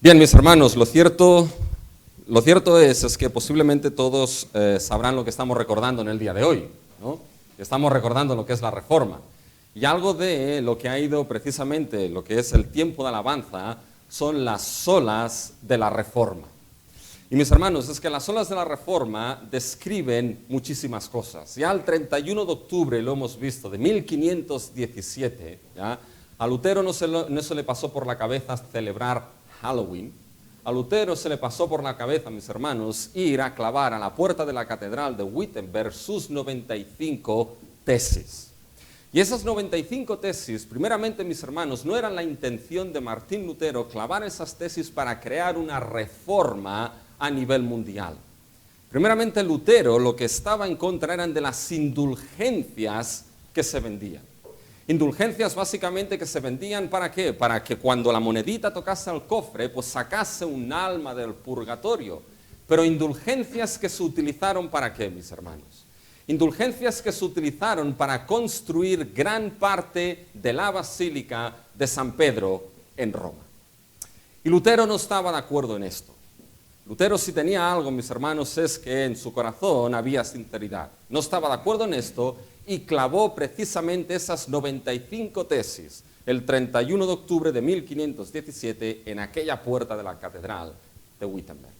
Bien, mis hermanos, lo cierto es que posiblemente todos sabrán lo que estamos recordando en el día de hoy, ¿no? Estamos recordando lo que es la Reforma. Y algo de lo que ha ido precisamente, lo que es el tiempo de alabanza, son las olas de la Reforma. Y mis hermanos, es que las olas de la Reforma describen muchísimas cosas. Ya el 31 de octubre, lo hemos visto, de 1517, ¿ya? A Lutero no se le pasó por la cabeza celebrar Halloween. A Lutero se le pasó por la cabeza, mis hermanos, ir a clavar a la puerta de la catedral de Wittenberg sus 95 tesis. Y esas 95 tesis, primeramente, mis hermanos, no eran la intención de Martín Lutero clavar esas tesis para crear una reforma a nivel mundial. Primeramente, Lutero lo que estaba en contra eran de las indulgencias que se vendían. Indulgencias básicamente que se vendían ¿para qué? Para que cuando la monedita tocase al cofre, pues sacase un alma del purgatorio. Pero indulgencias que se utilizaron ¿para qué, mis hermanos? Indulgencias que se utilizaron para construir gran parte de la Basílica de San Pedro en Roma. Y Lutero no estaba de acuerdo en esto. Lutero, si tenía algo, mis hermanos, es que en su corazón había sinceridad. No estaba de acuerdo en esto y clavó precisamente esas 95 tesis el 31 de octubre de 1517 en aquella puerta de la catedral de Wittenberg.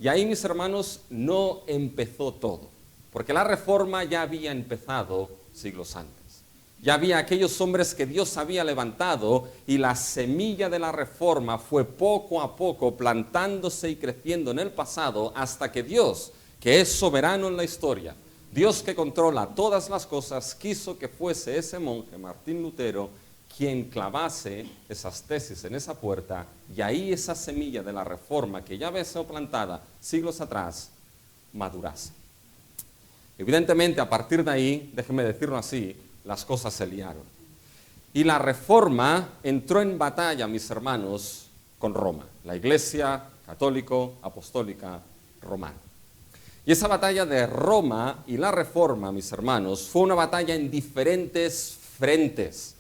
Y ahí, mis hermanos, no empezó todo, porque la Reforma ya había empezado siglos antes. Ya había aquellos hombres que Dios había levantado y la semilla de la Reforma fue poco a poco plantándose y creciendo en el pasado hasta que Dios, que es soberano en la historia, Dios que controla todas las cosas, quiso que fuese ese monje, Martín Lutero, quien clavase esas tesis en esa puerta y ahí esa semilla de la Reforma que ya había sido plantada siglos atrás, madurase. Evidentemente, a partir de ahí, déjenme decirlo así, las cosas se liaron. Y la Reforma entró en batalla, mis hermanos, con Roma, la Iglesia católico-apostólica romana. Y esa batalla de Roma y la Reforma, mis hermanos, fue una batalla en diferentes frentes.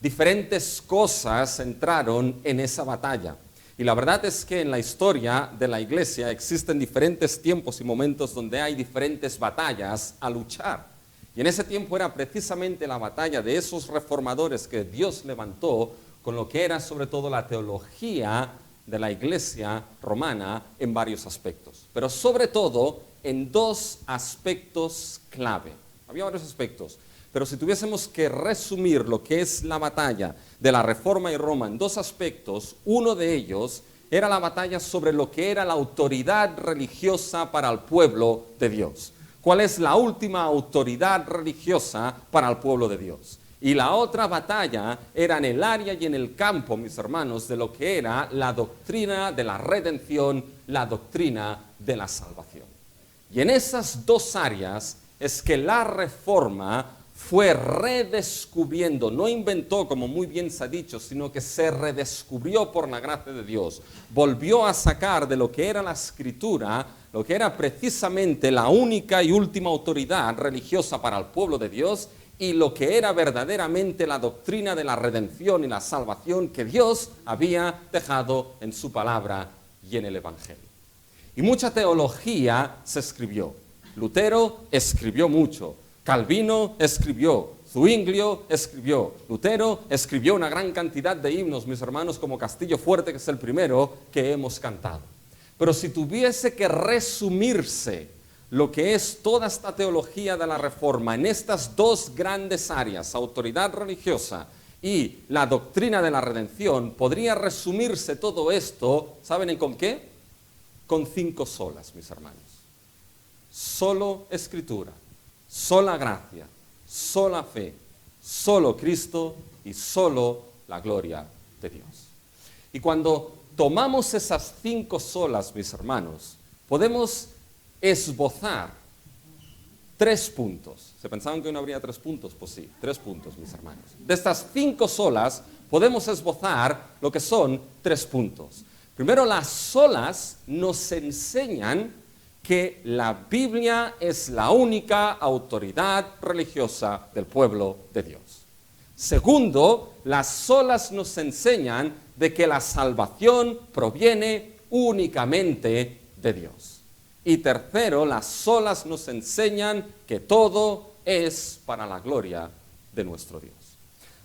Diferentes cosas entraron en esa batalla. Y la verdad es que en la historia de la Iglesia existen diferentes tiempos y momentos donde hay diferentes batallas a luchar. Y en ese tiempo era precisamente la batalla de esos reformadores que Dios levantó con lo que era sobre todo la teología de la Iglesia romana en varios aspectos. Pero sobre todo en dos aspectos clave. Había varios aspectos, pero si tuviésemos que resumir lo que es la batalla de la Reforma y Roma en dos aspectos, uno de ellos era la batalla sobre lo que era la autoridad religiosa para el pueblo de Dios. ¿Cuál es la última autoridad religiosa para el pueblo de Dios? Y la otra batalla era en el área y en el campo, mis hermanos, de lo que era la doctrina de la redención, la doctrina de la salvación. Y en esas dos áreas es que la Reforma fue redescubriendo, no inventó como muy bien se ha dicho, sino que se redescubrió por la gracia de Dios. Volvió a sacar de lo que era la Escritura, lo que era precisamente la única y última autoridad religiosa para el pueblo de Dios y lo que era verdaderamente la doctrina de la redención y la salvación que Dios había dejado en su palabra y en el Evangelio. Y mucha teología se escribió. Lutero escribió mucho. Calvino escribió, Zwinglio escribió, Lutero escribió una gran cantidad de himnos, mis hermanos, como Castillo Fuerte, que es el primero que hemos cantado. Pero si tuviese que resumirse lo que es toda esta teología de la Reforma en estas dos grandes áreas, autoridad religiosa y la doctrina de la redención, podría resumirse todo esto, ¿saben con qué? Con 5 solas, mis hermanos. Solo Escritura. Sola gracia, sola fe, solo Cristo y solo la gloria de Dios. Y cuando tomamos esas 5 solas, mis hermanos, podemos esbozar 3 puntos. ¿Se pensaban que no habría 3 puntos? Pues sí, 3 puntos, mis hermanos. De estas 5 solas podemos esbozar lo que son 3 puntos. Primero, las solas nos enseñan que la Biblia es la única autoridad religiosa del pueblo de Dios. Segundo, las solas nos enseñan de que la salvación proviene únicamente de Dios. Y tercero, las solas nos enseñan que todo es para la gloria de nuestro Dios.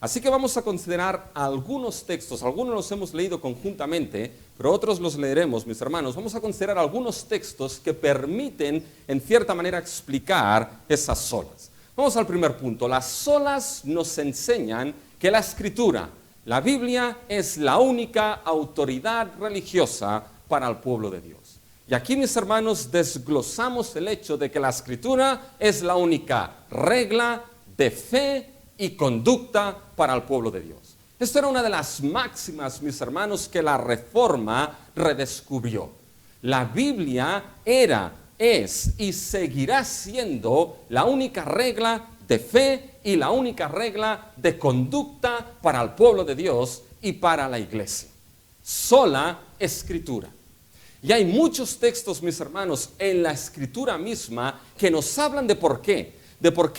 Así que vamos a considerar algunos textos, algunos los hemos leído conjuntamente, pero otros los leeremos, mis hermanos. Vamos a considerar algunos textos que permiten, en cierta manera, explicar esas solas. Vamos al primer punto. Las solas nos enseñan que la Escritura, la Biblia, es la única autoridad religiosa para el pueblo de Dios. Y aquí, mis hermanos, desglosamos el hecho de que la Escritura es la única regla de fe y conducta para el pueblo de Dios. Esto era una de las máximas, mis hermanos, que la Reforma redescubrió. La Biblia era, es y seguirá siendo la única regla de fe y la única regla de conducta para el pueblo de Dios y para la iglesia. Sola Escritura. Y hay muchos textos, mis hermanos, en la Escritura misma que nos hablan de por qué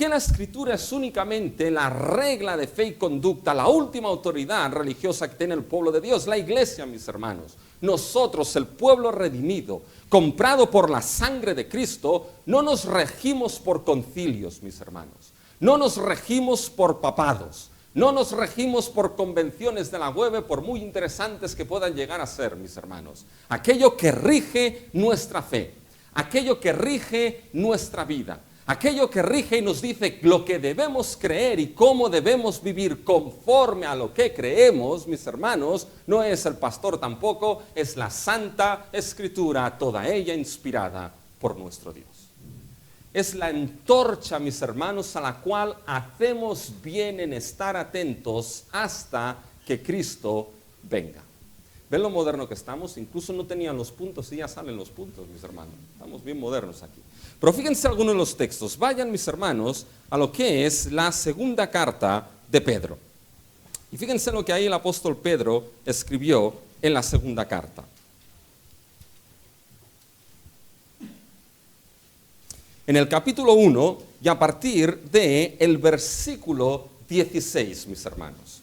la Escritura es únicamente la regla de fe y conducta, la última autoridad religiosa que tiene el pueblo de Dios, la iglesia, mis hermanos. Nosotros, el pueblo redimido, comprado por la sangre de Cristo, no nos regimos por concilios, mis hermanos. No nos regimos por papados. No nos regimos por convenciones de la web, por muy interesantes que puedan llegar a ser, mis hermanos. Aquello que rige nuestra fe, aquello que rige nuestra vida, aquello que rige y nos dice lo que debemos creer y cómo debemos vivir conforme a lo que creemos, mis hermanos, no es el pastor tampoco, es la Santa Escritura, toda ella inspirada por nuestro Dios. Es la antorcha, mis hermanos, a la cual hacemos bien en estar atentos hasta que Cristo venga. ¿Ven lo moderno que estamos? Incluso no tenían los puntos y ya salen los puntos, mis hermanos. Estamos bien modernos aquí. Pero fíjense algunos de los textos. Vayan, mis hermanos, a lo que es la segunda carta de Pedro. Y fíjense lo que ahí el apóstol Pedro escribió en la segunda carta. En el capítulo 1 y a partir del versículo 16, mis hermanos.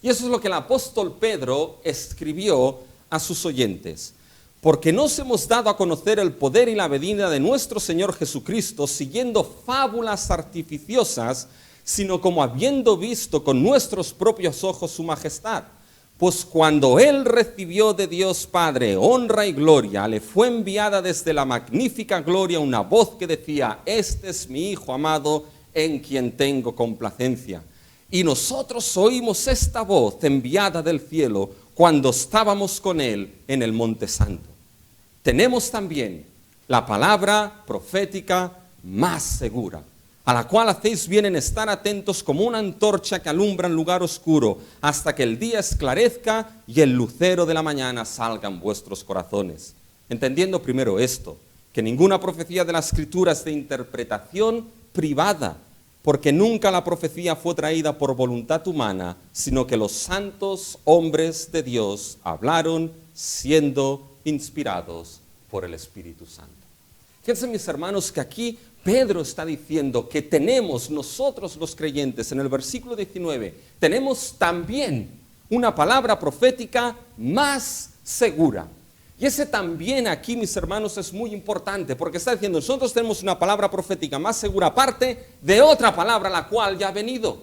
Y eso es lo que el apóstol Pedro escribió a sus oyentes. Porque nos hemos dado a conocer el poder y la venida de nuestro Señor Jesucristo siguiendo fábulas artificiosas, sino como habiendo visto con nuestros propios ojos su majestad. Pues cuando Él recibió de Dios Padre honra y gloria, le fue enviada desde la magnífica gloria una voz que decía: este es mi Hijo amado, en quien tengo complacencia. Y nosotros oímos esta voz enviada del cielo cuando estábamos con Él en el Monte Santo. Tenemos también la palabra profética más segura, a la cual hacéis bien en estar atentos como una antorcha que alumbra en lugar oscuro, hasta que el día esclarezca y el lucero de la mañana salga en vuestros corazones. Entendiendo primero esto, que ninguna profecía de la Escritura es de interpretación privada, porque nunca la profecía fue traída por voluntad humana, sino que los santos hombres de Dios hablaron siendo inspirados por el Espíritu Santo. Fíjense, mis hermanos, que aquí Pedro está diciendo que tenemos nosotros los creyentes, en el versículo 19, tenemos también una palabra profética más segura. Y ese también aquí, mis hermanos, es muy importante, porque está diciendo, nosotros tenemos una palabra profética más segura, aparte de otra palabra, la cual ya ha venido.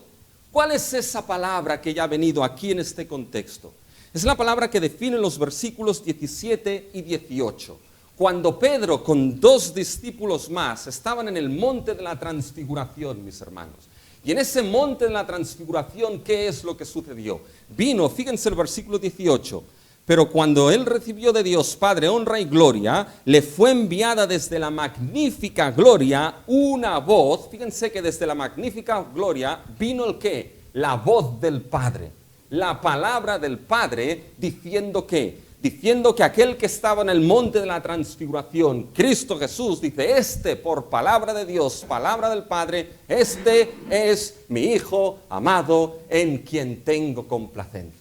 ¿Cuál es esa palabra que ya ha venido aquí en este contexto? Es la palabra que define los versículos 17 y 18. Cuando Pedro con 2 discípulos más estaban en el monte de la transfiguración, mis hermanos. Y en ese monte de la transfiguración, ¿qué es lo que sucedió? Vino, fíjense el versículo 18. Pero cuando Él recibió de Dios Padre honra y gloria, le fue enviada desde la magnífica gloria una voz. Fíjense que desde la magnífica gloria vino el ¿qué? La voz del Padre. La palabra del Padre diciendo ¿qué? Diciendo que aquel que estaba en el monte de la transfiguración, Cristo Jesús, dice, este por palabra de Dios, palabra del Padre, este es mi Hijo amado en quien tengo complacencia.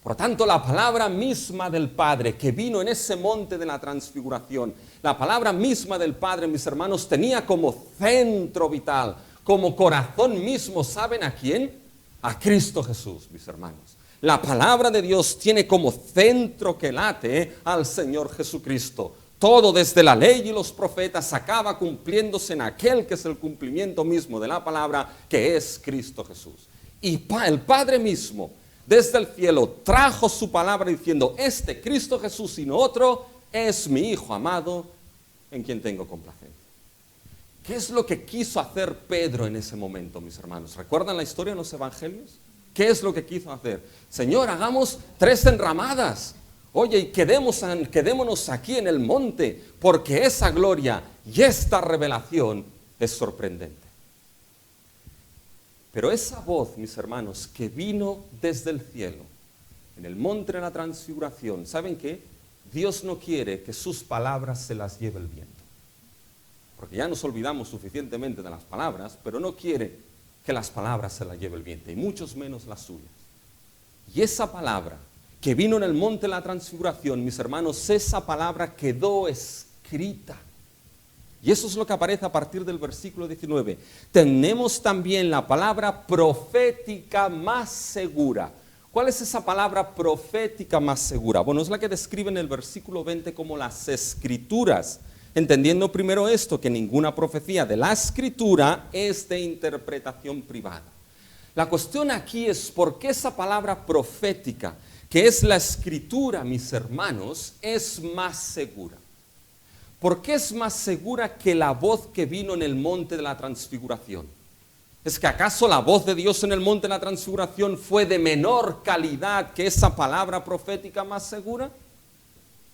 Por lo tanto, la palabra misma del Padre que vino en ese monte de la transfiguración, la palabra misma del Padre, mis hermanos, tenía como centro vital, como corazón mismo, ¿saben a quién? A Cristo Jesús, mis hermanos. La palabra de Dios tiene como centro que late al Señor Jesucristo. Todo desde la ley y los profetas acaba cumpliéndose en aquel que es el cumplimiento mismo de la palabra, que es Cristo Jesús. Y el Padre mismo, desde el cielo, trajo su palabra diciendo, este Cristo Jesús y no otro, es mi Hijo amado, en quien tengo complacencia. ¿Qué es lo que quiso hacer Pedro en ese momento, mis hermanos? ¿Recuerdan la historia en los evangelios? ¿Qué es lo que quiso hacer? Señor, hagamos 3 enramadas. Oye, y quedémonos aquí en el monte, porque esa gloria y esta revelación es sorprendente. Pero esa voz, mis hermanos, que vino desde el cielo, en el monte de la transfiguración, ¿saben qué? Dios no quiere que sus palabras se las lleve el viento. Porque ya nos olvidamos suficientemente de las palabras, pero no quiere que las palabras se las lleve el viento, y muchos menos las suyas. Y esa palabra que vino en el monte de la transfiguración, mis hermanos, esa palabra quedó escrita. Y eso es lo que aparece a partir del versículo 19. Tenemos también la palabra profética más segura. ¿Cuál es esa palabra profética más segura? Bueno, es la que describe en el versículo 20 como las Escrituras. Entendiendo primero esto, que ninguna profecía de la Escritura es de interpretación privada. La cuestión aquí es por qué esa palabra profética, que es la Escritura, mis hermanos, es más segura. ¿Por qué es más segura que la voz que vino en el monte de la transfiguración? ¿Es que acaso la voz de Dios en el monte de la transfiguración fue de menor calidad que esa palabra profética más segura?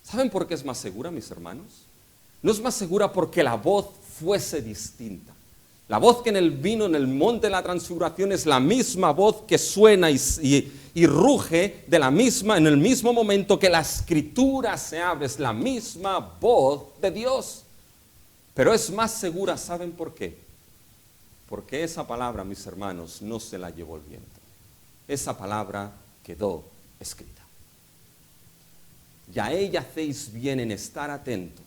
¿Saben por qué es más segura, mis hermanos? No es más segura porque la voz fuese distinta. La voz que vino en el monte de la transfiguración es la misma voz que suena y ruge en el mismo momento que la Escritura se abre. Es la misma voz de Dios. Pero es más segura, ¿saben por qué? Porque esa palabra, mis hermanos, no se la llevó el viento. Esa palabra quedó escrita. Y a ella hacéis bien en estar atentos.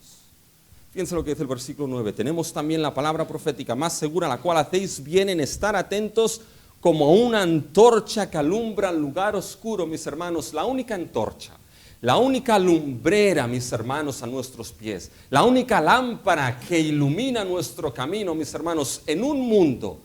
Fíjense lo que dice el versículo 9. Tenemos también la palabra profética más segura, la cual hacéis bien en estar atentos como una antorcha que alumbra el lugar oscuro, mis hermanos. La única antorcha, la única lumbrera, mis hermanos, a nuestros pies. La única lámpara que ilumina nuestro camino, mis hermanos, en un mundo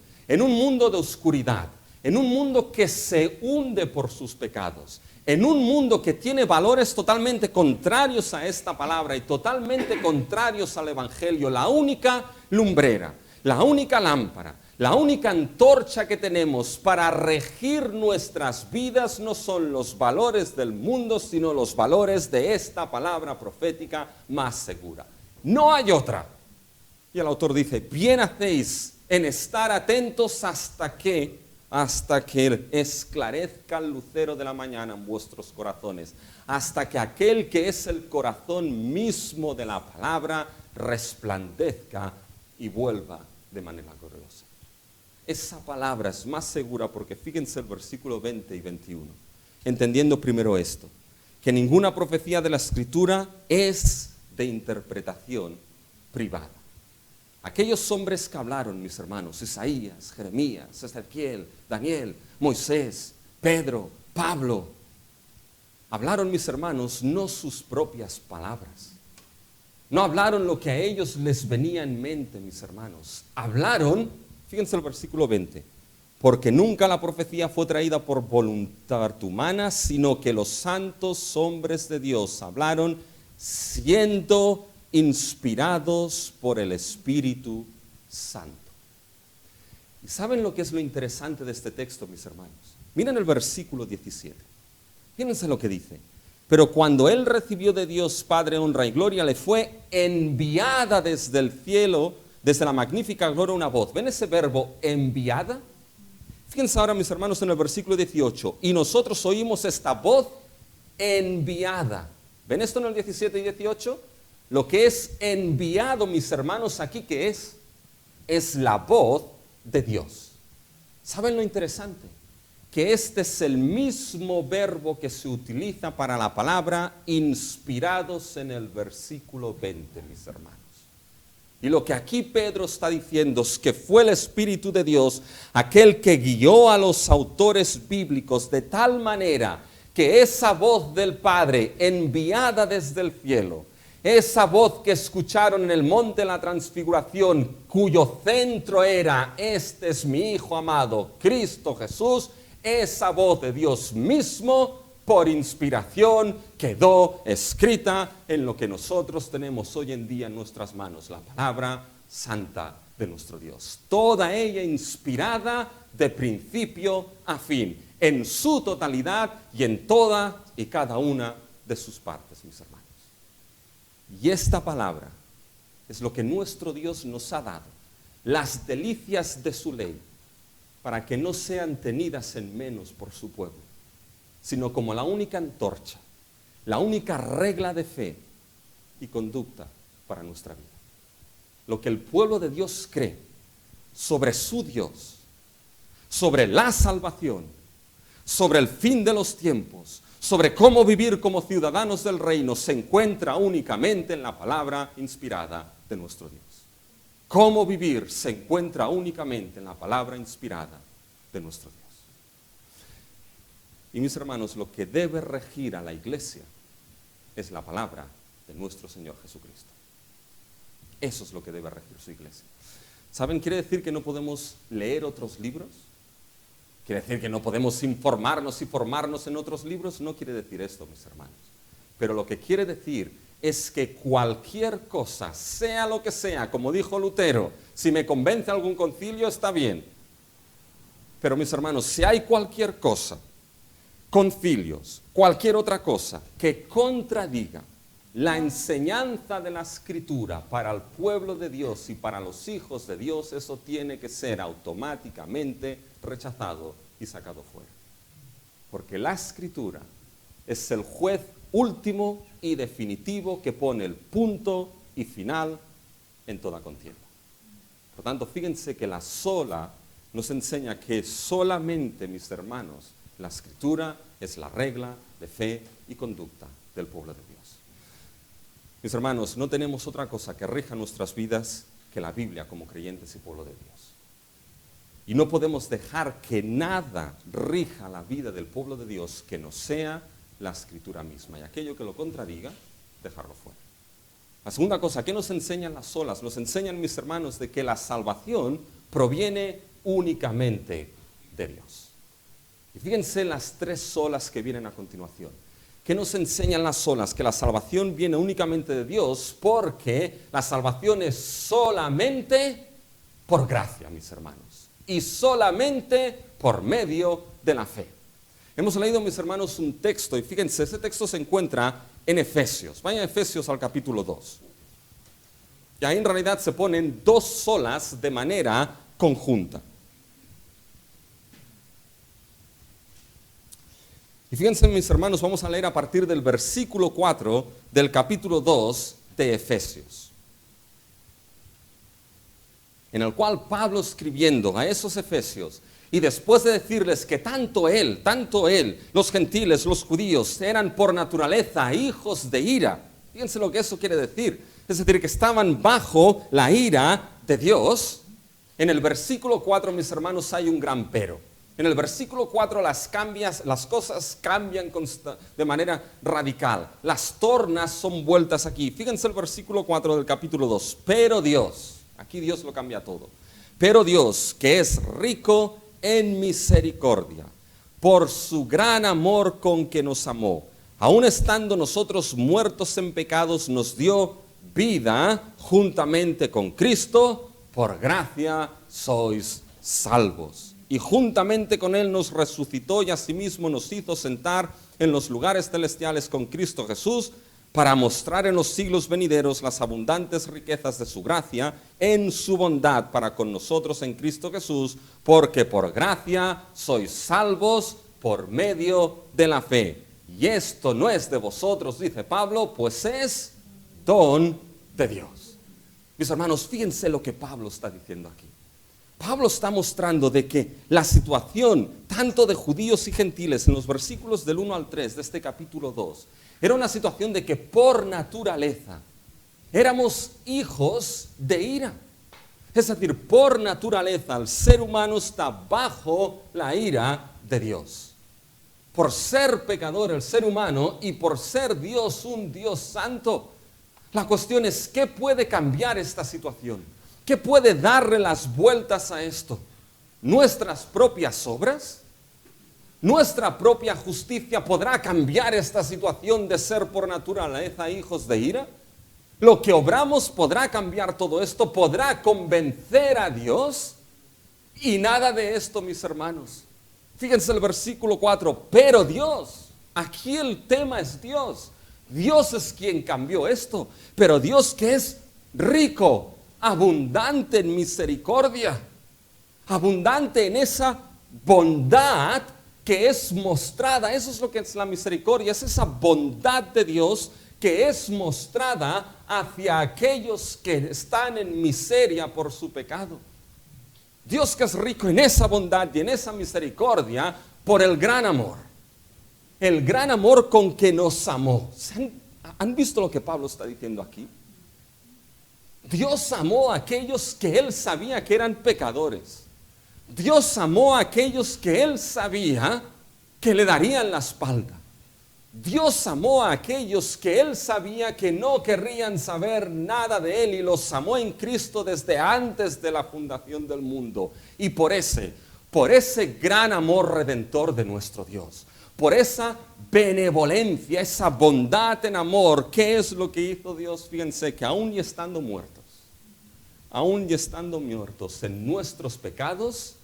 de oscuridad, en un mundo que se hunde por sus pecados. En un mundo que tiene valores totalmente contrarios a esta palabra y totalmente contrarios al Evangelio, la única lumbrera, la única lámpara, la única antorcha que tenemos para regir nuestras vidas no son los valores del mundo, sino los valores de esta palabra profética más segura. No hay otra. Y el autor dice, bien hacéis en estar atentos hasta que esclarezca el lucero de la mañana en vuestros corazones, hasta que aquel que es el corazón mismo de la palabra resplandezca y vuelva de manera gloriosa. Esa palabra es más segura porque fíjense el versículo 20 y 21, entendiendo primero esto, que ninguna profecía de la Escritura es de interpretación privada. Aquellos hombres que hablaron, mis hermanos, Isaías, Jeremías, Ezequiel, Daniel, Moisés, Pedro, Pablo, hablaron, mis hermanos, no sus propias palabras. No hablaron lo que a ellos les venía en mente, mis hermanos. Hablaron, fíjense el versículo 20, porque nunca la profecía fue traída por voluntad humana, sino que los santos hombres de Dios hablaron siendo inspirados por el Espíritu Santo. ¿Y saben lo que es lo interesante de este texto, mis hermanos? Miren el versículo 17. Fíjense lo que dice. Pero cuando él recibió de Dios Padre honra y gloria, le fue enviada desde el cielo, desde la magnífica gloria, una voz. ¿Ven ese verbo enviada? Fíjense ahora, mis hermanos, en el versículo 18. Y nosotros oímos esta voz enviada. ¿Ven esto en el 17 y 18? Lo que es enviado, mis hermanos, aquí, ¿qué es? Es la voz de Dios. ¿Saben lo interesante? Que este es el mismo verbo que se utiliza para la palabra inspirados en el versículo 20, mis hermanos. Y lo que aquí Pedro está diciendo es que fue el Espíritu de Dios aquel que guió a los autores bíblicos de tal manera que esa voz del Padre enviada desde el cielo, esa voz que escucharon en el monte de la transfiguración, cuyo centro era: este es mi Hijo amado, Cristo Jesús, esa voz de Dios mismo, por inspiración, quedó escrita en lo que nosotros tenemos hoy en día en nuestras manos, la palabra santa de nuestro Dios. Toda ella inspirada de principio a fin, en su totalidad y en toda y cada una de sus partes, mis hermanos. Y esta palabra es lo que nuestro Dios nos ha dado, las delicias de su ley, para que no sean tenidas en menos por su pueblo, sino como la única antorcha, la única regla de fe y conducta para nuestra vida. Lo que el pueblo de Dios cree sobre su Dios, sobre la salvación, sobre el fin de los tiempos, sobre cómo vivir como ciudadanos del reino, se encuentra únicamente en la palabra inspirada de nuestro Dios. Cómo vivir se encuentra únicamente en la palabra inspirada de nuestro Dios. Y mis hermanos, lo que debe regir a la iglesia es la palabra de nuestro Señor Jesucristo. Eso es lo que debe regir su iglesia. ¿Saben? Quiere decir que no podemos leer otros libros. ¿Quiere decir que no podemos informarnos y formarnos en otros libros? No quiere decir esto, mis hermanos. Pero lo que quiere decir es que cualquier cosa, sea lo que sea, como dijo Lutero, si me convence algún concilio está bien. Pero mis hermanos, si hay cualquier cosa, concilios, cualquier otra cosa que contradiga la enseñanza de la Escritura para el pueblo de Dios y para los hijos de Dios, eso tiene que ser automáticamente rechazado y sacado fuera. Porque la Escritura es el juez último y definitivo que pone el punto y final en toda contienda. Por tanto, fíjense que la sola nos enseña que solamente, mis hermanos, la Escritura es la regla de fe y conducta del pueblo de Dios. Mis hermanos, no tenemos otra cosa que rija nuestras vidas que la Biblia como creyentes y pueblo de Dios. Y no podemos dejar que nada rija la vida del pueblo de Dios que no sea la Escritura misma. Y aquello que lo contradiga, dejarlo fuera. La segunda cosa, ¿qué nos enseñan las solas? Nos enseñan, mis hermanos, de que la salvación proviene únicamente de Dios. Y fíjense las tres solas que vienen a continuación. ¿Qué nos enseñan las solas? Que la salvación viene únicamente de Dios, porque la salvación es solamente por gracia, mis hermanos, y solamente por medio de la fe. Hemos leído, mis hermanos, un texto, y fíjense, ese texto se encuentra en Efesios. Vayan a Efesios al capítulo 2. Y ahí en realidad se ponen dos solas de manera conjunta. Y fíjense, mis hermanos, vamos a leer a partir del versículo 4 del capítulo 2 de Efesios, en el cual Pablo, escribiendo a esos efesios, y después de decirles que tanto él, los gentiles, los judíos, eran por naturaleza hijos de ira. Fíjense lo que eso quiere decir. Es decir, que estaban bajo la ira de Dios. En el versículo 4, mis hermanos, hay un gran pero. En el versículo 4 las cosas cambian de manera radical. Las tornas son vueltas aquí. Fíjense el versículo 4 del capítulo 2. Pero Dios, aquí Dios lo cambia todo. Pero Dios, que es rico en misericordia, por su gran amor con que nos amó, aun estando nosotros muertos en pecados, nos dio vida juntamente con Cristo. Por gracia sois salvos. Y juntamente con Él nos resucitó y asimismo nos hizo sentar en los lugares celestiales con Cristo Jesús, para mostrar en los siglos venideros las abundantes riquezas de su gracia en su bondad para con nosotros en Cristo Jesús, porque por gracia sois salvos por medio de la fe. Y esto no es de vosotros, dice Pablo, pues es don de Dios. Mis hermanos, fíjense lo que Pablo está diciendo aquí. Pablo está mostrando de que la situación tanto de judíos y gentiles en los versículos del 1 al 3 de este capítulo 2 era una situación de que por naturaleza éramos hijos de ira. Es decir, por naturaleza el ser humano está bajo la ira de Dios. por ser pecador el ser humano y por ser Dios un Dios santo. La cuestión es, ¿qué puede cambiar esta situación? ¿Qué puede darle las vueltas a esto? ¿Nuestras propias obras? ¿Nuestra propia justicia podrá cambiar esta situación de ser por naturaleza hijos de ira? ¿Lo que obramos podrá cambiar todo esto? ¿Podrá convencer a Dios? Y nada de esto, mis hermanos. Fíjense el versículo 4. Pero Dios, aquí el tema es Dios. Dios es quien cambió esto. Pero Dios, que es rico, abundante en misericordia, abundante en esa bondad que es mostrada. Eso es lo que es la misericordia, es esa bondad de Dios que es mostrada hacia aquellos que están en miseria por su pecado. Dios, que es rico en esa bondad y en esa misericordia por el gran amor con que nos amó. ¿Han visto lo que Pablo está diciendo aquí? Dios amó a aquellos que Él sabía que eran pecadores. Dios amó a aquellos que Él sabía que le darían la espalda. Dios amó a aquellos que Él sabía que no querrían saber nada de Él y los amó en Cristo desde antes de la fundación del mundo. Y por ese gran amor redentor de nuestro Dios, por esa benevolencia, esa bondad en amor, ¿qué es lo que hizo Dios? Fíjense que aún y estando muertos en nuestros pecados,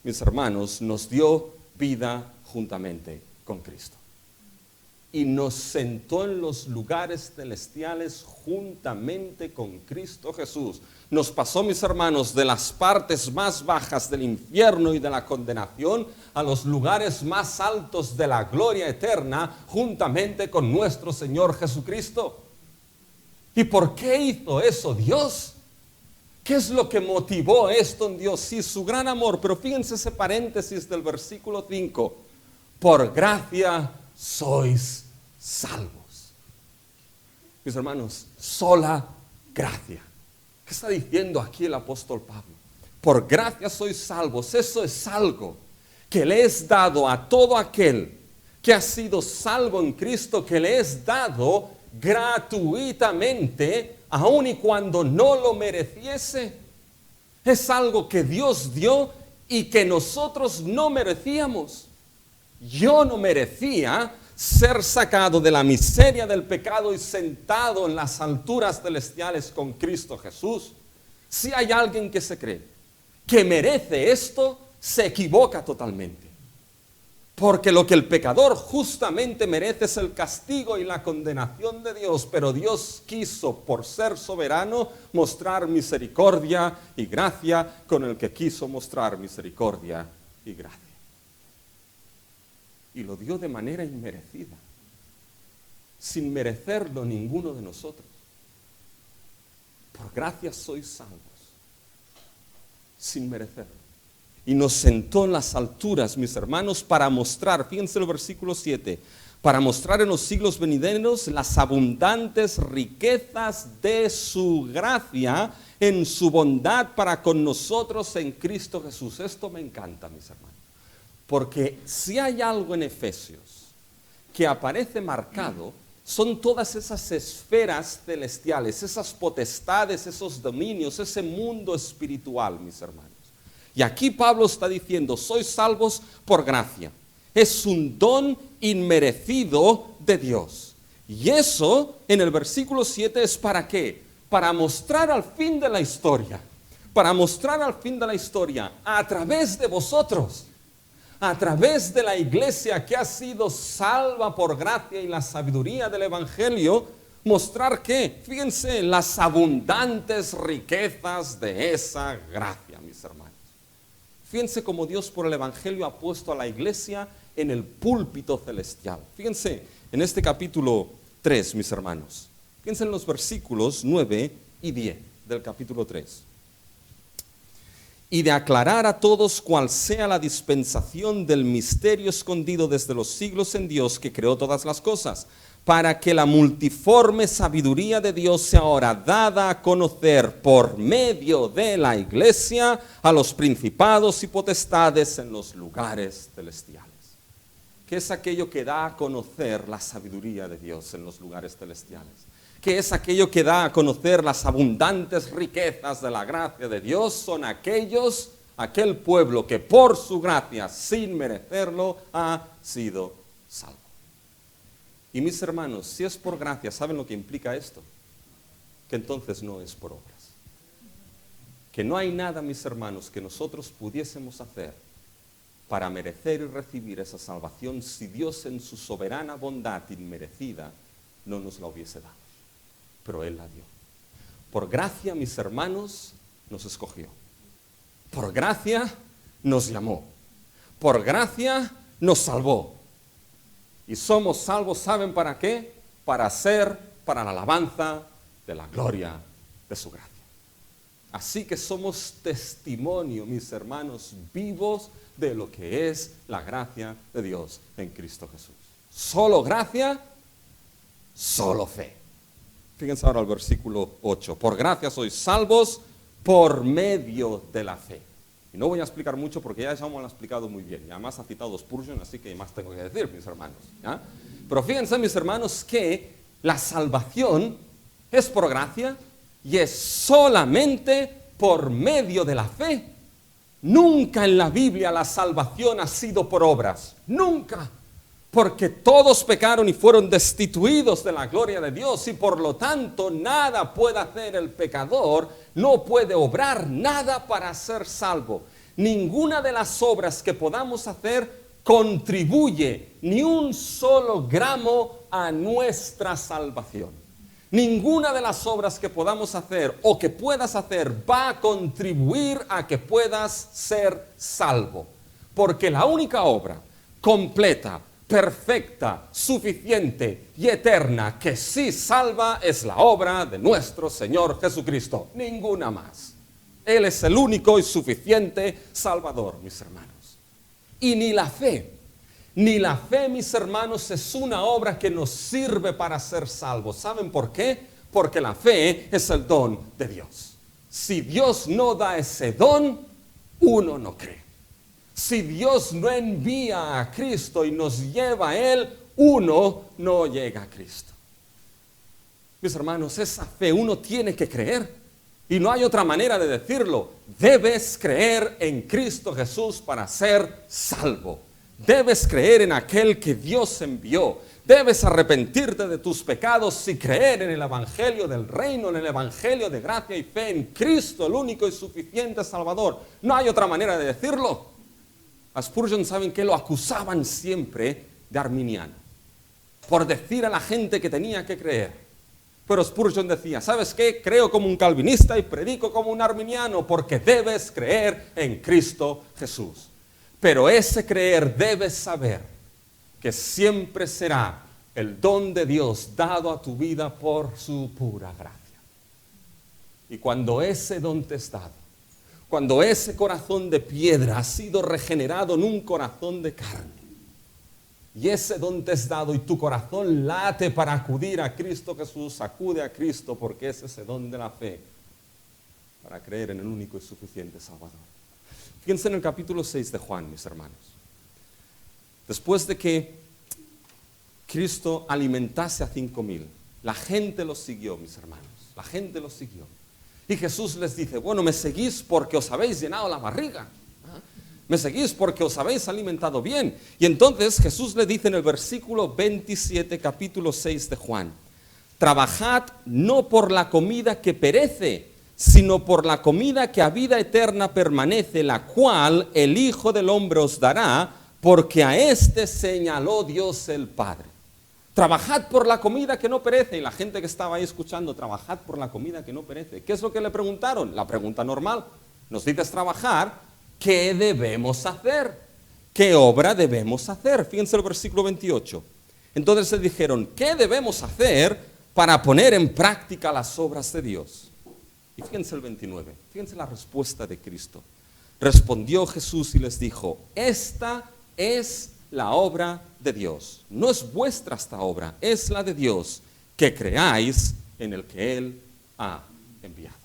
mis hermanos, nos dio vida juntamente con Cristo. Y nos sentó en los lugares celestiales juntamente con Cristo Jesús. Nos pasó, mis hermanos, de las partes más bajas del infierno y de la condenación a los lugares más altos de la gloria eterna juntamente con nuestro Señor Jesucristo. ¿Y por qué hizo eso Dios? ¿Qué es lo que motivó esto en Dios? Sí, su gran amor. Pero fíjense ese paréntesis del versículo 5. Por gracia sois salvos. Mis hermanos, sola gracia. ¿Qué está diciendo aquí el apóstol Pablo? Por gracia sois salvos. Eso es algo que le es dado a todo aquel que ha sido salvo en Cristo, que le es dado gratuitamente, aun y cuando no lo mereciese. Es algo que Dios dio y que nosotros no merecíamos. Yo no merecía ser sacado de la miseria del pecado y sentado en las alturas celestiales con Cristo Jesús. Si hay alguien que se cree que merece esto, se equivoca totalmente. Porque lo que el pecador justamente merece es el castigo y la condenación de Dios. Pero Dios quiso, por ser soberano, mostrar misericordia y gracia con el que quiso mostrar misericordia y gracia. Y lo dio de manera inmerecida, sin merecerlo ninguno de nosotros. Por gracia sois salvos, sin merecerlo. Y nos sentó en las alturas, mis hermanos, para mostrar, fíjense el versículo 7, para mostrar en los siglos venideros las abundantes riquezas de su gracia en su bondad para con nosotros en Cristo Jesús. Esto me encanta, mis hermanos. Porque si hay algo en Efesios que aparece marcado, son todas esas esferas celestiales, esas potestades, esos dominios, ese mundo espiritual, mis hermanos. Y aquí Pablo está diciendo, sois salvos por gracia. Es un don inmerecido de Dios. Y eso, en el versículo 7, ¿es para qué? Para mostrar al fin de la historia. Para mostrar al fin de la historia, a través de vosotros, a través de la iglesia que ha sido salva por gracia y la sabiduría del Evangelio, mostrar que, fíjense, las abundantes riquezas de esa gracia, mis hermanos. Fíjense cómo Dios por el Evangelio ha puesto a la iglesia en el púlpito celestial. Fíjense en este capítulo 3, mis hermanos. Fíjense en los versículos 9 y 10 del capítulo 3. Y de aclarar a todos cuál sea la dispensación del misterio escondido desde los siglos en Dios que creó todas las cosas, para que la multiforme sabiduría de Dios sea ahora dada a conocer por medio de la iglesia a los principados y potestades en los lugares celestiales. ¿Qué es aquello que da a conocer la sabiduría de Dios en los lugares celestiales? ¿Qué es aquello que da a conocer las abundantes riquezas de la gracia de Dios? Son aquel pueblo que por su gracia, sin merecerlo, ha sido salvo. Y mis hermanos, si es por gracia, ¿saben lo que implica esto? Que entonces no es por obras. Que no hay nada, mis hermanos, que nosotros pudiésemos hacer para merecer y recibir esa salvación si Dios en su soberana bondad inmerecida no nos la hubiese dado. Pero Él la dio. Por gracia, mis hermanos, nos escogió. Por gracia nos llamó. Por gracia nos salvó. Y somos salvos, ¿saben para qué? Para la alabanza de la gloria de su gracia. Así que somos testimonio, mis hermanos, vivos de lo que es la gracia de Dios en Cristo Jesús. Solo gracia, solo fe. Fíjense ahora al versículo 8. Por gracia sois salvos por medio de la fe. Y no voy a explicar mucho porque ya me lo ha explicado muy bien. Y además ha citado Spurgeon, así que más tengo que decir, mis hermanos. ¿Ya? Pero fíjense, mis hermanos, que la salvación es por gracia y es solamente por medio de la fe. Nunca en la Biblia la salvación ha sido por obras. Nunca. Porque todos pecaron y fueron destituidos de la gloria de Dios y por lo tanto nada puede hacer el pecador, no puede obrar nada para ser salvo. Ninguna de las obras que podamos hacer contribuye ni un solo gramo a nuestra salvación. Ninguna de las obras que podamos hacer o que puedas hacer va a contribuir a que puedas ser salvo. Porque la única obra completa, perfecta, suficiente y eterna que sí salva es la obra de nuestro Señor Jesucristo. Ninguna más. Él es el único y suficiente Salvador, mis hermanos. Y ni la fe, mis hermanos, es una obra que nos sirve para ser salvos. ¿Saben por qué? Porque la fe es el don de Dios. Si Dios no da ese don, uno no cree. Si Dios no envía a Cristo y nos lleva a Él, uno no llega a Cristo. Mis hermanos, esa fe uno tiene que creer. Y no hay otra manera de decirlo. Debes creer en Cristo Jesús para ser salvo. Debes creer en aquel que Dios envió. Debes arrepentirte de tus pecados y creer en el Evangelio del Reino, en el Evangelio de gracia y fe, en Cristo, el único y suficiente Salvador. No hay otra manera de decirlo. A Spurgeon, ¿saben qué? Lo acusaban siempre de arminiano, por decir a la gente que tenía que creer. Pero Spurgeon decía, ¿sabes qué? Creo como un calvinista y predico como un arminiano, porque debes creer en Cristo Jesús. Pero ese creer debes saber que siempre será el don de Dios dado a tu vida por su pura gracia. Y cuando ese don te es dado, cuando ese corazón de piedra ha sido regenerado en un corazón de carne, y ese don te es dado y tu corazón late para acudir a Cristo Jesús, acude a Cristo porque es ese don de la fe para creer en el único y suficiente Salvador. Fíjense en el capítulo 6 de Juan, mis hermanos. Después de que Cristo alimentase a 5,000, la gente lo siguió, mis hermanos, la gente lo siguió. Y Jesús les dice, bueno, me seguís porque os habéis llenado la barriga. Me seguís porque os habéis alimentado bien. Y entonces Jesús le dice en el versículo 27, capítulo 6 de Juan, trabajad no por la comida que perece, sino por la comida que a vida eterna permanece, la cual el Hijo del Hombre os dará, porque a éste señaló Dios el Padre. Trabajad por la comida que no perece. Y la gente que estaba ahí escuchando, trabajad por la comida que no perece. ¿Qué es lo que le preguntaron? La pregunta normal. Nos dices trabajar, ¿qué debemos hacer? ¿Qué obra debemos hacer? Fíjense el versículo 28. Entonces le dijeron, ¿qué debemos hacer para poner en práctica las obras de Dios? Y fíjense el 29. Fíjense la respuesta de Cristo. Respondió Jesús y les dijo, esta es la obra de Dios. No es vuestra esta obra, es la de Dios, que creáis en el que Él ha enviado.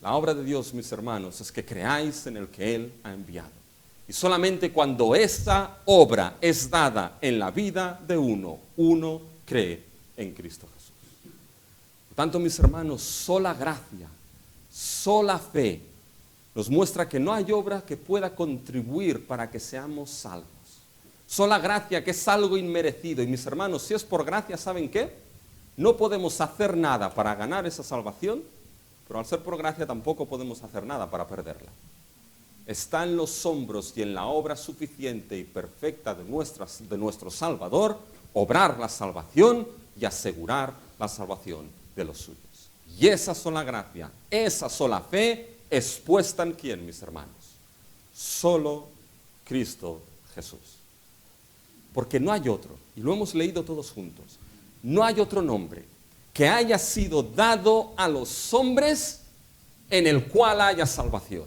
La obra de Dios, mis hermanos, es que creáis en el que Él ha enviado. Y solamente cuando esa obra es dada en la vida de uno cree en Cristo Jesús. Por tanto, mis hermanos, sola gracia, sola fe nos muestra que no hay obra que pueda contribuir para que seamos salvos. Sola gracia, que es algo inmerecido. Y mis hermanos, si es por gracia, ¿saben qué? No podemos hacer nada para ganar esa salvación, pero al ser por gracia tampoco podemos hacer nada para perderla. Está en los hombros y en la obra suficiente y perfecta de nuestro Salvador, obrar la salvación y asegurar la salvación de los suyos. Y esa sola gracia, esa sola fe, es puesta en ¿quién, mis hermanos? Solo Cristo Jesús. Porque no hay otro, y lo hemos leído todos juntos, no hay otro nombre que haya sido dado a los hombres en el cual haya salvación.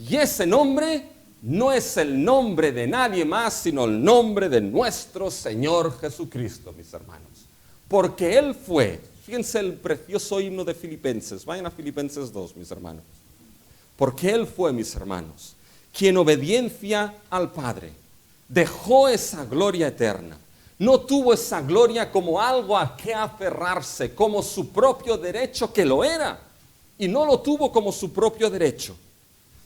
Y ese nombre no es el nombre de nadie más, sino el nombre de nuestro Señor Jesucristo, mis hermanos. Porque Él fue, fíjense el precioso himno de Filipenses, vayan a Filipenses 2, mis hermanos. Porque Él fue, mis hermanos, quien obediencia al Padre, dejó esa gloria eterna. No tuvo esa gloria como algo a que aferrarse, como su propio derecho, que lo era. Y no lo tuvo como su propio derecho,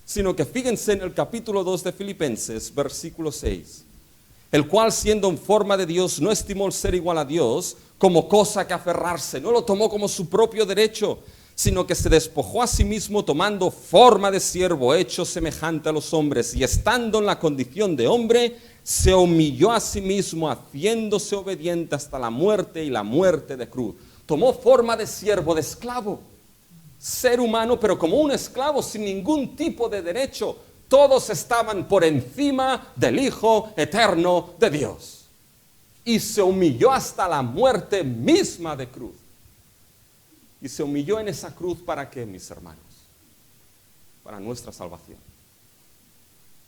sino que fíjense en el capítulo 2 de Filipenses, versículo 6. El cual, siendo en forma de Dios, no estimó el ser igual a Dios como cosa que aferrarse. No lo tomó como su propio derecho, sino que se despojó a sí mismo, tomando forma de siervo, hecho semejante a los hombres, y estando en la condición de hombre, se humilló a sí mismo, haciéndose obediente hasta la muerte y la muerte de cruz. Tomó forma de siervo, de esclavo, ser humano, pero como un esclavo sin ningún tipo de derecho. Todos estaban por encima del Hijo eterno de Dios. Y se humilló hasta la muerte misma de cruz. Y se humilló en esa cruz, ¿para qué, mis hermanos? Para nuestra salvación.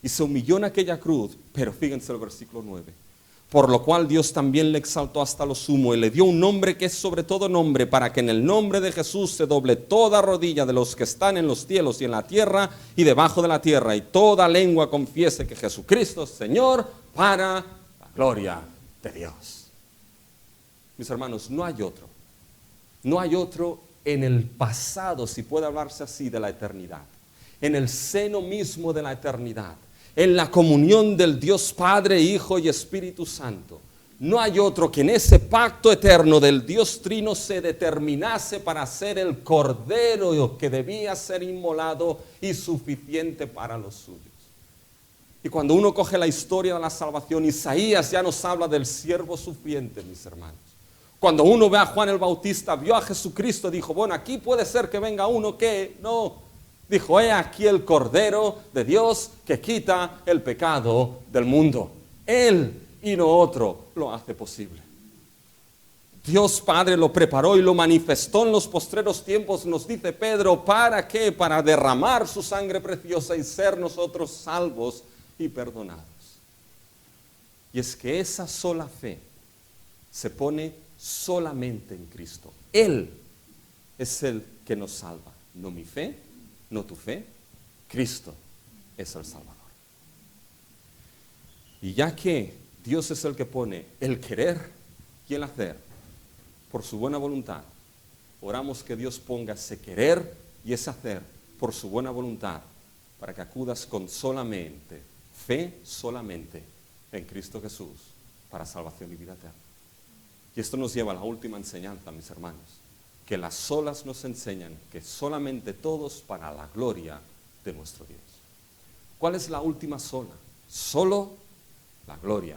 Y se humilló en aquella cruz, pero fíjense el versículo 9. Por lo cual Dios también le exaltó hasta lo sumo y le dio un nombre que es sobre todo nombre, para que en el nombre de Jesús se doble toda rodilla de los que están en los cielos y en la tierra y debajo de la tierra, y toda lengua confiese que Jesucristo es Señor, para la gloria de Dios. Mis hermanos, no hay otro. No hay otro en el pasado, si puede hablarse así, de la eternidad. En el seno mismo de la eternidad. En la comunión del Dios Padre, Hijo y Espíritu Santo. No hay otro que en ese pacto eterno del Dios Trino se determinase para ser el Cordero que debía ser inmolado y suficiente para los suyos. Y cuando uno coge la historia de la salvación, Isaías ya nos habla del siervo sufriente, mis hermanos. Cuando uno ve a Juan el Bautista, vio a Jesucristo, dijo, bueno, aquí puede ser que venga uno que no. Dijo, he aquí el Cordero de Dios que quita el pecado del mundo. Él y no otro lo hace posible. Dios Padre lo preparó y lo manifestó en los postreros tiempos, nos dice Pedro, ¿para qué? Para derramar su sangre preciosa y ser nosotros salvos y perdonados. Y es que esa sola fe se pone solamente en Cristo. Él es el que nos salva. No mi fe, no tu fe. Cristo es el Salvador. Y ya que Dios es el que pone el querer y el hacer por su buena voluntad, oramos que Dios ponga ese querer y ese hacer por su buena voluntad, para que acudas con solamente fe, solamente en Cristo Jesús, para salvación y vida eterna. Y esto nos lleva a la última enseñanza, mis hermanos, que las solas nos enseñan que solamente todos para la gloria de nuestro Dios. ¿Cuál es la última sola? Solo la gloria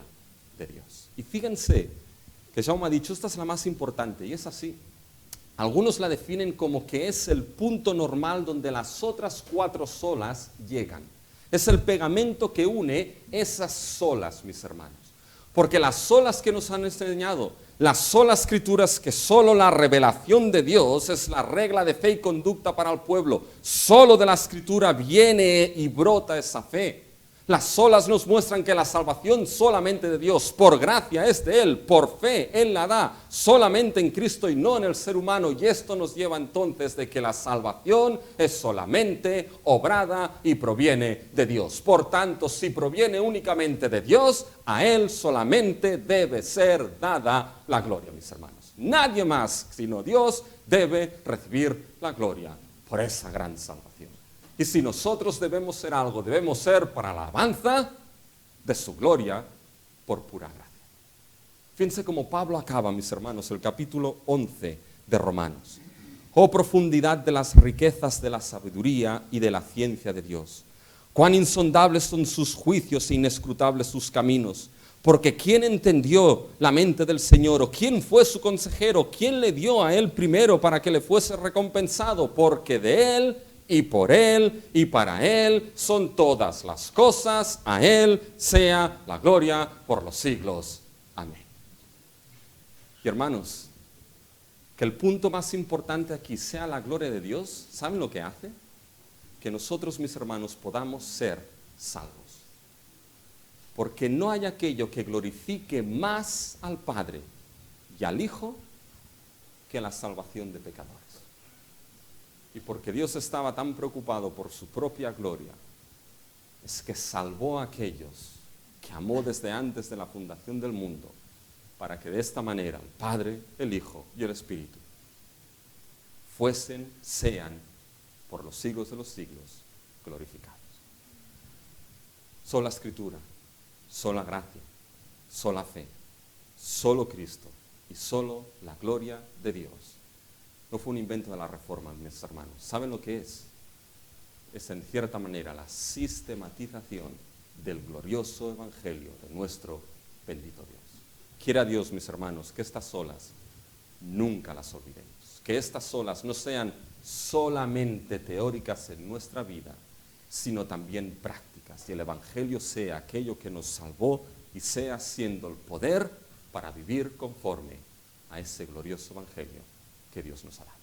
de Dios. Y fíjense que Jaume ha dicho, esta es la más importante, y es así. Algunos la definen como que es el punto normal donde las otras 4 solas llegan. Es el pegamento que une esas solas, mis hermanos. Porque las solas que nos han enseñado, las solas escrituras, que solo la revelación de Dios es la regla de fe y conducta para el pueblo. Solo de la escritura viene y brota esa fe. Las olas nos muestran que la salvación solamente de Dios, por gracia es de Él, por fe Él la da, solamente en Cristo y no en el ser humano. Y esto nos lleva entonces de que la salvación es solamente obrada y proviene de Dios. Por tanto, si proviene únicamente de Dios, a Él solamente debe ser dada la gloria, mis hermanos. Nadie más sino Dios debe recibir la gloria por esa gran salvación. Y si nosotros debemos ser algo, debemos ser para la alabanza de su gloria por pura gracia. Fíjense cómo Pablo acaba, mis hermanos, el capítulo 11 de Romanos. Oh profundidad de las riquezas de la sabiduría y de la ciencia de Dios. Cuán insondables son sus juicios e inescrutables sus caminos. Porque ¿quién entendió la mente del Señor? ¿O quién fue su consejero? ¿Quién le dio a él primero para que le fuese recompensado? Porque de él y por Él y para Él son todas las cosas, a Él sea la gloria por los siglos. Amén. Y hermanos, que el punto más importante aquí sea la gloria de Dios, ¿saben lo que hace? Que nosotros, mis hermanos, podamos ser salvos. Porque no hay aquello que glorifique más al Padre y al Hijo que la salvación de pecadores. Y porque Dios estaba tan preocupado por su propia gloria, es que salvó a aquellos que amó desde antes de la fundación del mundo, para que de esta manera el Padre, el Hijo y el Espíritu sean, por los siglos de los siglos, glorificados. Sola Escritura, sola gracia, sola fe, solo Cristo y solo la gloria de Dios. No fue un invento de la Reforma, mis hermanos. ¿Saben lo que es? Es en cierta manera la sistematización del glorioso evangelio de nuestro bendito Dios. Quiera Dios, mis hermanos, que estas olas nunca las olvidemos. Que estas olas no sean solamente teóricas en nuestra vida, sino también prácticas. Y el evangelio sea aquello que nos salvó y sea siendo el poder para vivir conforme a ese glorioso evangelio que Dios nos ha dado.